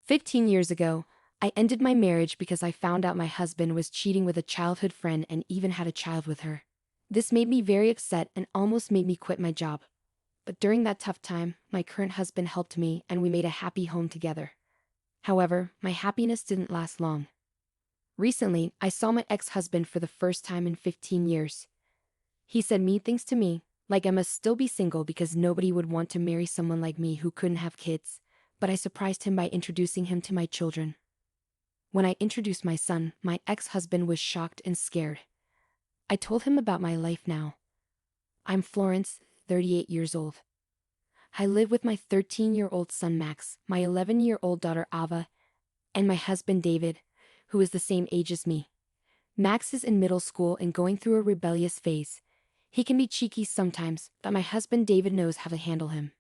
15 years ago, I ended my marriage because I found out my husband was cheating with a childhood friend and even had a child with her. This made me very upset and almost made me quit my job. But during that tough time, my current husband helped me and we made a happy home together. However, my happiness didn't last long. Recently, I saw my ex-husband for the first time in 15 years. He said mean things to me, like I must still be single because nobody would want to marry someone like me who couldn't have kids, but I surprised him by introducing him to my children. When I introduced my son, my ex-husband was shocked and scared. I told him about my life now. I'm Florence, 38 years old. I live with my 13-year-old son Max, my 11-year-old daughter Ava, and my husband David, who is the same age as me. Max is in middle school and going through a rebellious phase. He can be cheeky sometimes, but my husband David knows how to handle him.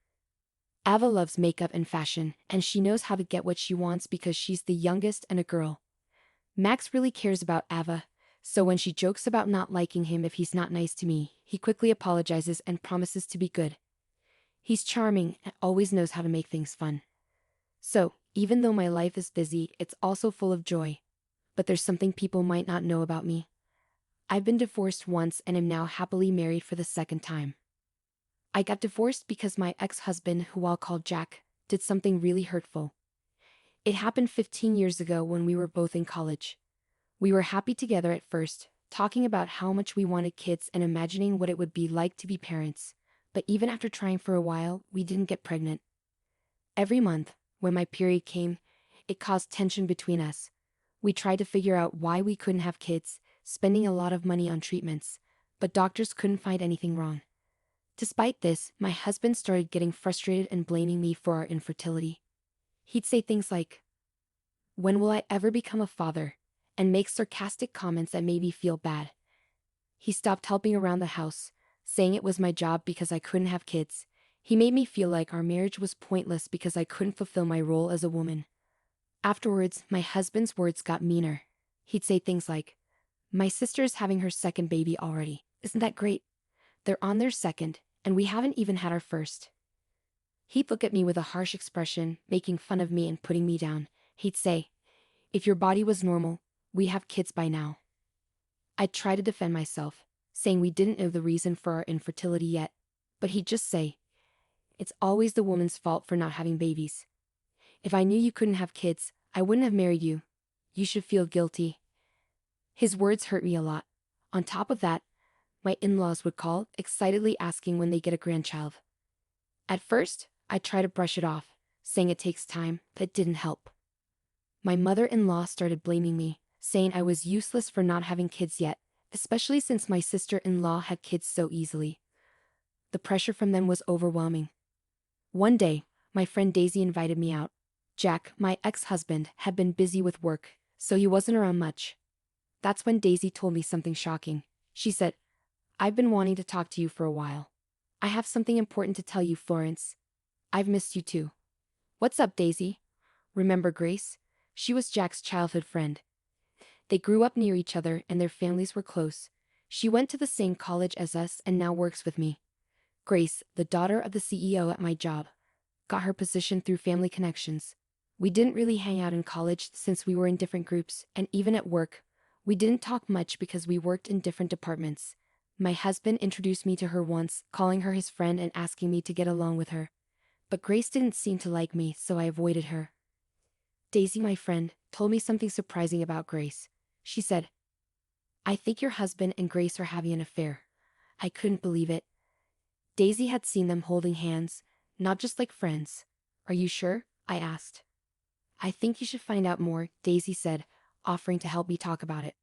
Ava loves makeup and fashion, and she knows how to get what she wants because she's the youngest and a girl. Max really cares about Ava, so when she jokes about not liking him if he's not nice to me, he quickly apologizes and promises to be good. He's charming and always knows how to make things fun. So, even though my life is busy, it's also full of joy. But there's something people might not know about me. I've been divorced once and am now happily married for the second time. I got divorced because my ex-husband, who I'll call Jack, did something really hurtful. It happened 15 years ago when we were both in college. We were happy together at first, talking about how much we wanted kids and imagining what it would be like to be parents. But even after trying for a while, we didn't get pregnant. Every month, when my period came, it caused tension between us. We tried to figure out why we couldn't have kids, spending a lot of money on treatments, but doctors couldn't find anything wrong. Despite this, my husband started getting frustrated and blaming me for our infertility. He'd say things like, "When will I ever become a father?" and make sarcastic comments that made me feel bad. He stopped helping around the house, saying it was my job because I couldn't have kids. He made me feel like our marriage was pointless because I couldn't fulfill my role as a woman. Afterwards, my husband's words got meaner. He'd say things like, "My sister is having her second baby already. Isn't that great? They're on their second, and we haven't even had our first." He'd look at me with a harsh expression, making fun of me and putting me down. He'd say, "If your body was normal, we have kids by now." I'd try to defend myself, saying we didn't know the reason for our infertility yet, but he'd just say, "It's always the woman's fault for not having babies. If I knew you couldn't have kids, I wouldn't have married you. You should feel guilty." His words hurt me a lot. On top of that, my in-laws would call, excitedly asking when they get a grandchild. At first, I tried to brush it off, saying it takes time, but it didn't help. My mother-in-law started blaming me, saying I was useless for not having kids yet, especially since my sister-in-law had kids so easily. The pressure from them was overwhelming. One day, my friend Daisy invited me out. Jack, my ex-husband, had been busy with work, so he wasn't around much. That's when Daisy told me something shocking. She said, "I've been wanting to talk to you for a while. I have something important to tell you, Florence. I've missed you too." "What's up, Daisy?" "Remember Grace? She was Jack's childhood friend. They grew up near each other and their families were close. She went to the same college as us and now works with me. Grace, the daughter of the CEO at my job, got her position through family connections. We didn't really hang out in college since we were in different groups, and even at work, we didn't talk much because we worked in different departments. My husband introduced me to her once, calling her his friend and asking me to get along with her. But Grace didn't seem to like me, so I avoided her. Daisy, my friend, told me something surprising about Grace. She said, "I think your husband and Grace are having an affair." I couldn't believe it. Daisy had seen them holding hands, not just like friends. "Are you sure?" I asked. "I think you should find out more," Daisy said, offering to help me talk about it.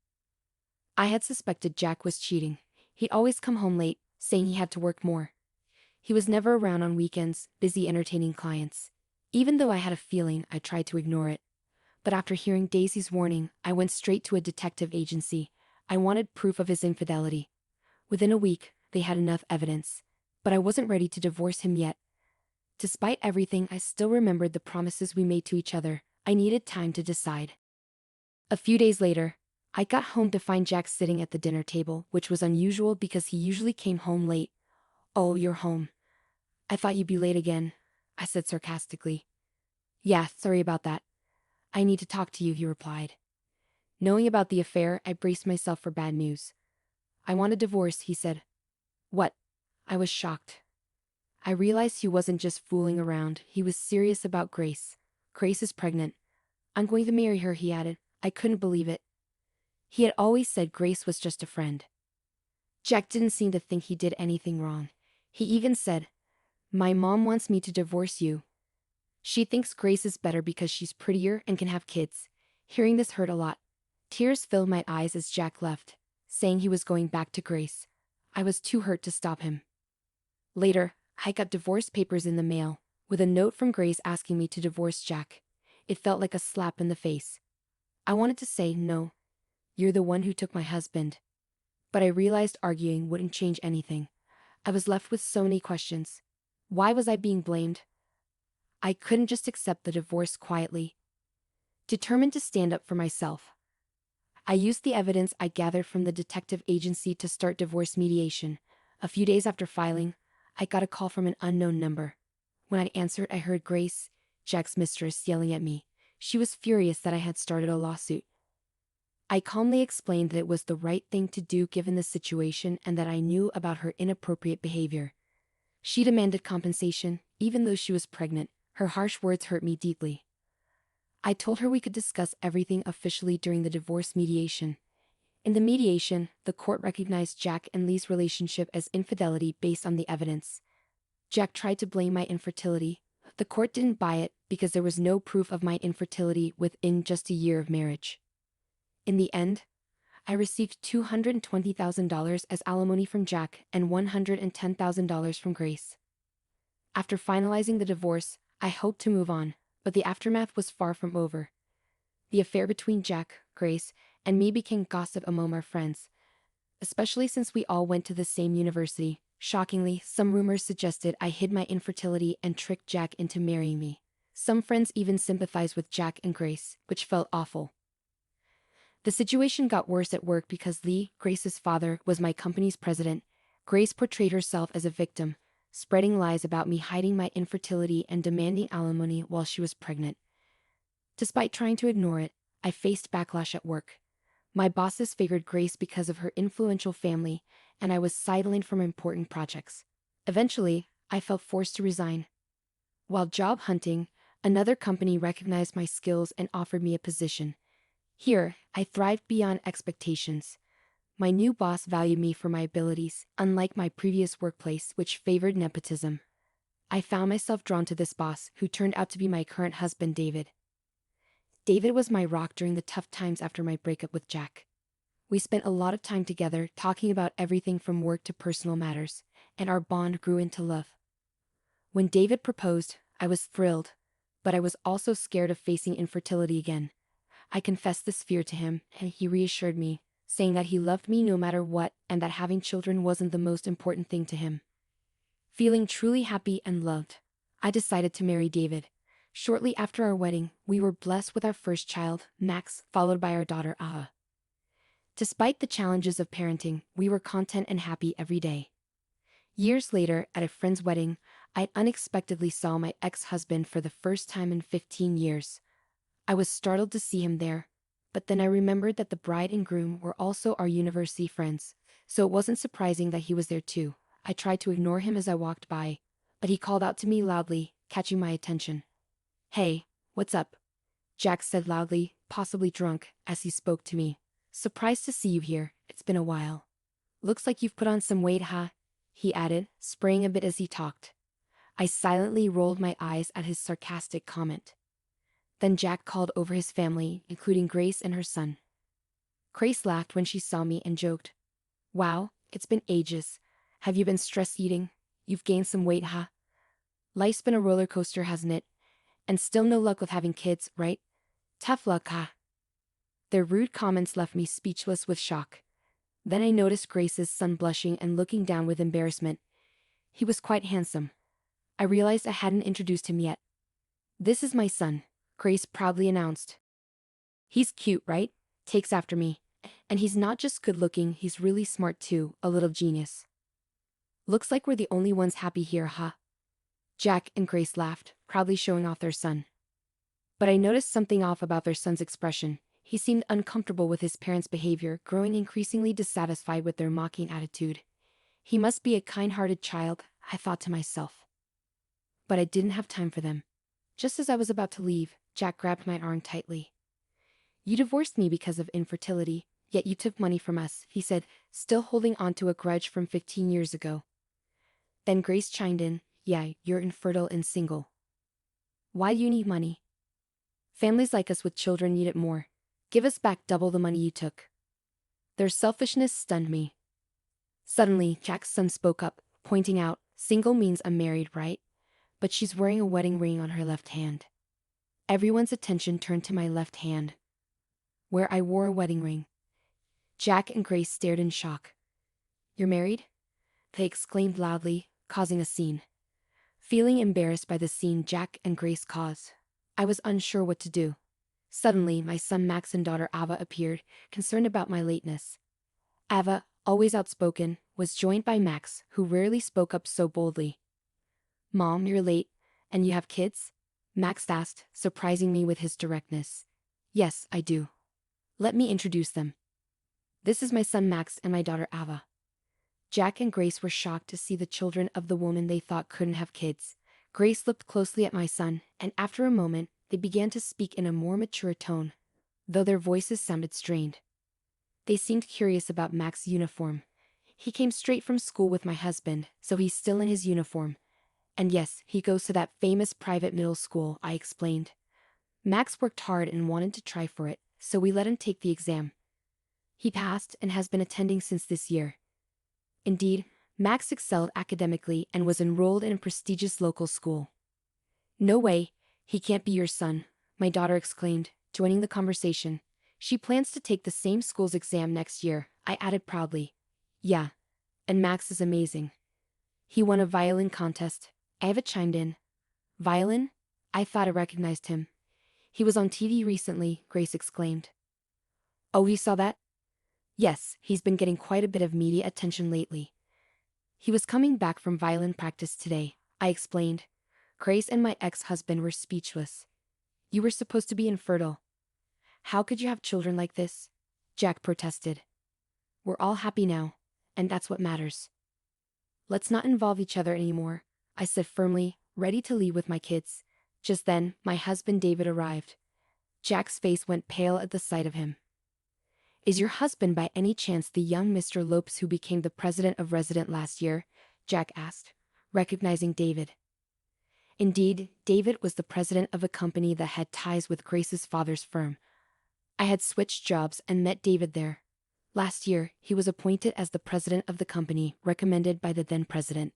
I had suspected Jack was cheating. He'd always come home late, saying he had to work more. He was never around on weekends, busy entertaining clients. Even though I had a feeling, I tried to ignore it. But after hearing Daisy's warning, I went straight to a detective agency. I wanted proof of his infidelity. Within a week, they had enough evidence. But I wasn't ready to divorce him yet. Despite everything, I still remembered the promises we made to each other. I needed time to decide. A few days later, I got home to find Jack sitting at the dinner table, which was unusual because he usually came home late. "Oh, you're home. I thought you'd be late again," I said sarcastically. "Yeah, sorry about that. I need to talk to you, he replied. Knowing about the affair, I braced myself for bad news. I want a divorce, he said. What? I was shocked. I realized he wasn't just fooling around, he was serious about Grace. Grace is pregnant. I'm going to marry her, he added. I couldn't believe it. He had always said Grace was just a friend. Jack didn't seem to think he did anything wrong. He even said, "My mom wants me to divorce you. She thinks Grace is better because she's prettier and can have kids." Hearing this hurt a lot. Tears filled my eyes as Jack left, saying he was going back to Grace. I was too hurt to stop him. Later, I got divorce papers in the mail, with a note from Grace asking me to divorce Jack. It felt like a slap in the face. I wanted to say, "No. You're the one who took my husband." But I realized arguing wouldn't change anything. I was left with so many questions. Why was I being blamed? I couldn't just accept the divorce quietly. Determined to stand up for myself, I used the evidence I gathered from the detective agency to start divorce mediation. A few days after filing, I got a call from an unknown number. When I answered, I heard Grace, Jack's mistress, yelling at me. She was furious that I had started a lawsuit. I calmly explained that it was the right thing to do given the situation and that I knew about her inappropriate behavior. She demanded compensation, even though she was pregnant. Her harsh words hurt me deeply. I told her we could discuss everything officially during the divorce mediation. In the mediation, the court recognized Jack and Lee's relationship as infidelity based on the evidence. Jack tried to blame my infertility. The court didn't buy it because there was no proof of my infertility within just a year of marriage. In the end, I received $220,000 as alimony from Jack and $110,000 from Grace. After finalizing the divorce, I hoped to move on, but the aftermath was far from over. The affair between Jack, Grace, and me became gossip among our friends, especially since we all went to the same university. Shockingly, some rumors suggested I hid my infertility and tricked Jack into marrying me. Some friends even sympathized with Jack and Grace, which felt awful. The situation got worse at work because Lee, Grace's father, was my company's president. Grace portrayed herself as a victim, spreading lies about me hiding my infertility and demanding alimony while she was pregnant. Despite trying to ignore it, I faced backlash at work. My bosses favored Grace because of her influential family, and I was sidelined from important projects. Eventually, I felt forced to resign. While job hunting, another company recognized my skills and offered me a position. Here, I thrived beyond expectations. My new boss valued me for my abilities, unlike my previous workplace, which favored nepotism. I found myself drawn to this boss, who turned out to be my current husband, David. David was my rock during the tough times after my breakup with Jack. We spent a lot of time together, talking about everything from work to personal matters, and our bond grew into love. When David proposed, I was thrilled, but I was also scared of facing infertility again. I confessed this fear to him, and he reassured me, saying that he loved me no matter what and that having children wasn't the most important thing to him. Feeling truly happy and loved, I decided to marry David. Shortly after our wedding, we were blessed with our first child, Max, followed by our daughter, Aita. Despite the challenges of parenting, we were content and happy every day. Years later, at a friend's wedding, I unexpectedly saw my ex-husband for the first time in 15 years. I was startled to see him there, but then I remembered that the bride and groom were also our university friends, so it wasn't surprising that he was there too. I tried to ignore him as I walked by, but he called out to me loudly, catching my attention. "Hey, what's up?" Jack said loudly, possibly drunk, as he spoke to me. "Surprised to see you here, it's been a while. Looks like you've put on some weight, huh?" he added, spraying a bit as he talked. I silently rolled my eyes at his sarcastic comment. Then Jack called over his family, including Grace and her son. Grace laughed when she saw me and joked, "Wow, it's been ages. Have you been stress eating? You've gained some weight, huh? Life's been a roller coaster, hasn't it? And still no luck with having kids, right? Tough luck, huh?" Their rude comments left me speechless with shock. Then I noticed Grace's son blushing and looking down with embarrassment. He was quite handsome. I realized I hadn't introduced him yet. "This is my son," Grace proudly announced. "He's cute, right? Takes after me. And he's not just good looking, he's really smart too, a little genius." "Looks like we're the only ones happy here, huh?" Jack and Grace laughed, proudly showing off their son. But I noticed something off about their son's expression. He seemed uncomfortable with his parents' behavior, growing increasingly dissatisfied with their mocking attitude. He must be a kind-hearted child, I thought to myself. But I didn't have time for them. Just as I was about to leave, Jack grabbed my arm tightly. You divorced me because of infertility, yet you took money from us, he said, still holding on to a grudge from 15 years ago. Then Grace chimed in, yeah, you're infertile and single. Why do you need money? Families like us with children need it more. Give us back double the money you took. Their selfishness stunned me. Suddenly, Jack's son spoke up, pointing out, single means unmarried, right? But she's wearing a wedding ring on her left hand. Everyone's attention turned to my left hand, where I wore a wedding ring. Jack and Grace stared in shock. You're married? They exclaimed loudly, causing a scene. Feeling embarrassed by the scene Jack and Grace caused, I was unsure what to do. Suddenly, my son Max and daughter Ava appeared, concerned about my lateness. Ava, always outspoken, was joined by Max, who rarely spoke up so boldly. Mom, you're late, and you have kids? Max asked, surprising me with his directness. Yes, I do. Let me introduce them. This is my son Max and my daughter Ava. Jack and Grace were shocked to see the children of the woman they thought couldn't have kids. Grace looked closely at my son, and after a moment, they began to speak in a more mature tone, though their voices sounded strained. They seemed curious about Max's uniform. He came straight from school with my husband, so he's still in his uniform. And yes, he goes to that famous private middle school, I explained. Max worked hard and wanted to try for it, so we let him take the exam. He passed and has been attending since this year. Indeed, Max excelled academically and was enrolled in a prestigious local school. No way, he can't be your son, my daughter exclaimed, joining the conversation. She plans to take the same school's exam next year, I added proudly. Yeah, and Max is amazing. He won a violin contest, Ava chimed in. Violin? I thought I recognized him. He was on TV recently, Grace exclaimed. Oh, you saw that? Yes, he's been getting quite a bit of media attention lately. He was coming back from violin practice today, I explained. Grace and my ex-husband were speechless. You were supposed to be infertile. How could you have children like this? Jack protested. We're all happy now, and that's what matters. Let's not involve each other anymore, I said firmly, ready to leave with my kids. Just then, my husband David arrived. Jack's face went pale at the sight of him. Is your husband by any chance the young Mr. Lopes who became the president of Resident last year? Jack asked, recognizing David. Indeed, David was the president of a company that had ties with Grace's father's firm. I had switched jobs and met David there. Last year, he was appointed as the president of the company, recommended by the then president.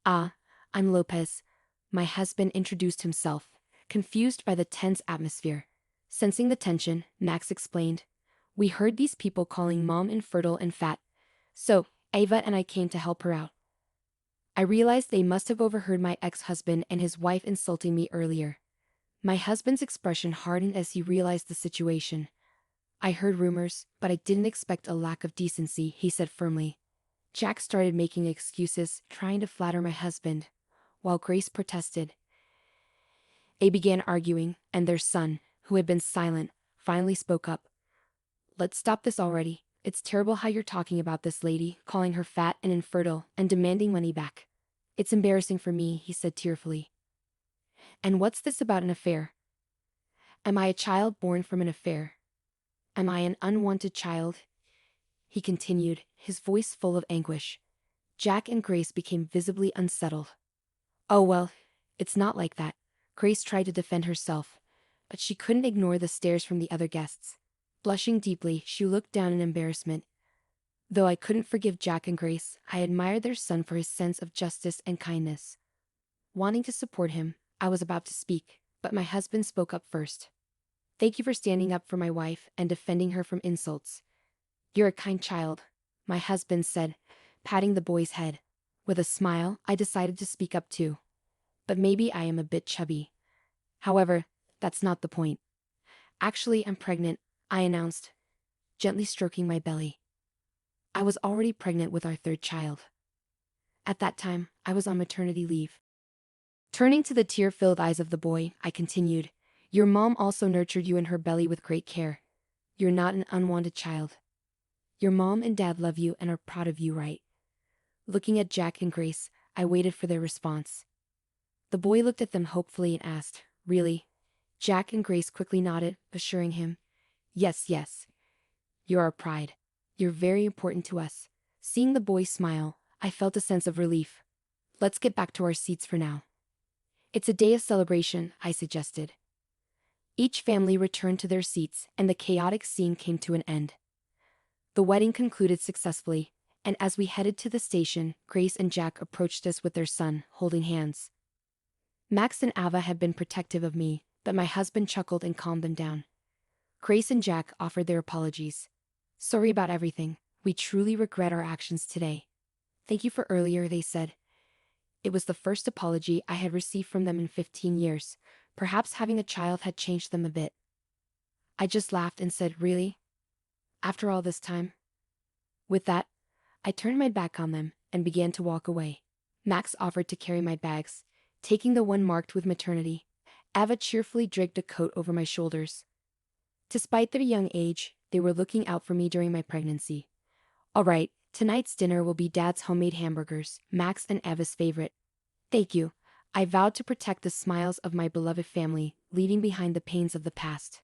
Ah, I'm Lopez. My husband introduced himself, confused by the tense atmosphere. Sensing the tension, Max explained. We heard these people calling Mom infertile and fat. So, Ava and I came to help her out. I realized they must have overheard my ex-husband and his wife insulting me earlier. My husband's expression hardened as he realized the situation. I heard rumors, but I didn't expect a lack of decency, he said firmly. Jack started making excuses, trying to flatter my husband, while Grace protested. They began arguing, and their son, who had been silent, finally spoke up. Let's stop this already. It's terrible how you're talking about this lady, calling her fat and infertile, and demanding money back. It's embarrassing for me, he said tearfully. And what's this about an affair? Am I a child born from an affair? Am I an unwanted child? He continued, his voice full of anguish. Jack and Grace became visibly unsettled. Oh well, it's not like that. Grace tried to defend herself, but she couldn't ignore the stares from the other guests. Blushing deeply, she looked down in embarrassment. Though I couldn't forgive Jack and Grace, I admired their son for his sense of justice and kindness. Wanting to support him, I was about to speak, but my husband spoke up first. Thank you for standing up for my wife and defending her from insults. You're a kind child, my husband said, patting the boy's head. With a smile, I decided to speak up too. But maybe I am a bit chubby. However, that's not the point. Actually, I'm pregnant, I announced, gently stroking my belly. I was already pregnant with our third child. At that time, I was on maternity leave. Turning to the tear-filled eyes of the boy, I continued, Your mom also nurtured you in her belly with great care. You're not an unwanted child. Your mom and dad love you and are proud of you, right? Looking at Jack and Grace, I waited for their response. The boy looked at them hopefully and asked, "Really?" Jack and Grace quickly nodded, assuring him, "Yes, yes. You're our pride. You're very important to us." Seeing the boy smile, I felt a sense of relief. "Let's get back to our seats for now." "It's a day of celebration," I suggested. Each family returned to their seats, and the chaotic scene came to an end. The wedding concluded successfully, and as we headed to the station, Grace and Jack approached us with their son, holding hands. Max and Ava had been protective of me, but my husband chuckled and calmed them down. Grace and Jack offered their apologies. "Sorry about everything. We truly regret our actions today." "Thank you for earlier," they said. It was the first apology I had received from them in 15 years. Perhaps having a child had changed them a bit. I just laughed and said, "Really? After all this time?" With that, I turned my back on them and began to walk away. Max offered to carry my bags, taking the one marked with maternity. Ava cheerfully dragged a coat over my shoulders. Despite their young age, they were looking out for me during my pregnancy. "All right, tonight's dinner will be Dad's homemade hamburgers, Max and Ava's favorite." "Thank you." I vowed to protect the smiles of my beloved family, leaving behind the pains of the past.